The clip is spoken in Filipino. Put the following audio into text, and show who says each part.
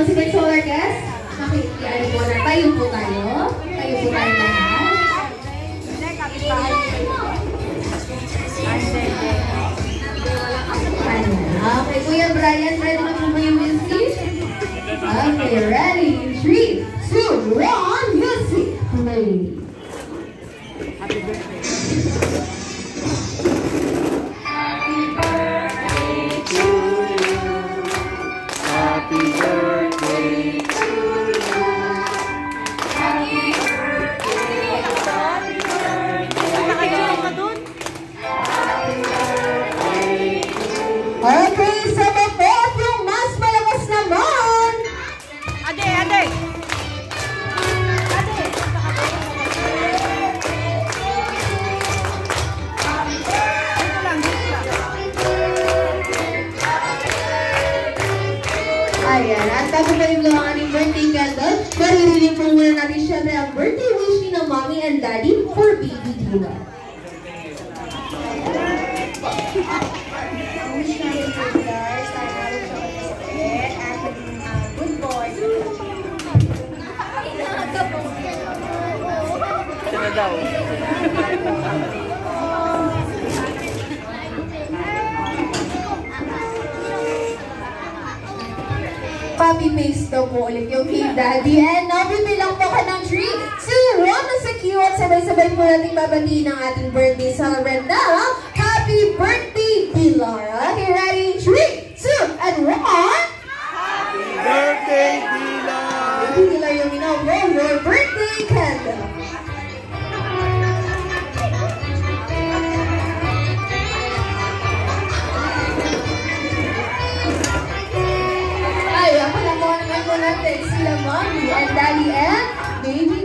Speaker 1: Possible Solar Guest, makikiali po na. Tayo po tayo. Tayo po tayo lahat. Okay, Kuya Brian, ready na po ba yung music? Okay, ready? 3, 2, 1, music! Play!
Speaker 2: Happy birthday.
Speaker 3: Happy birthday to you. Happy birthday to you. Happy birthday. Happy birthday. Happy birthday.
Speaker 1: Okay, sa bapot yung mas malakas naman!
Speaker 2: Ade, ade!
Speaker 1: Ayan, at bago pa yung ang ating birthday candle, maririnig po muna natin syempre ang birthday wish ni ng mommy and daddy for baby Dila.
Speaker 4: Good boy.
Speaker 2: Ito na daw.
Speaker 1: Copy paste daw po ulit yung kay daddy. And now, bibilang po ka ng 3, 2, 1 na sa queue at sabay-sabay po natin babatiin ang ating birthday celebrant na happy birthday, Pilar. Okay, ready? 3, 2, and 1.
Speaker 3: Happy birthday, Dila!
Speaker 1: Baby Pilar yung roll your birthday candle. Ay, ako lang po naman po natin sila mommy and daddy and baby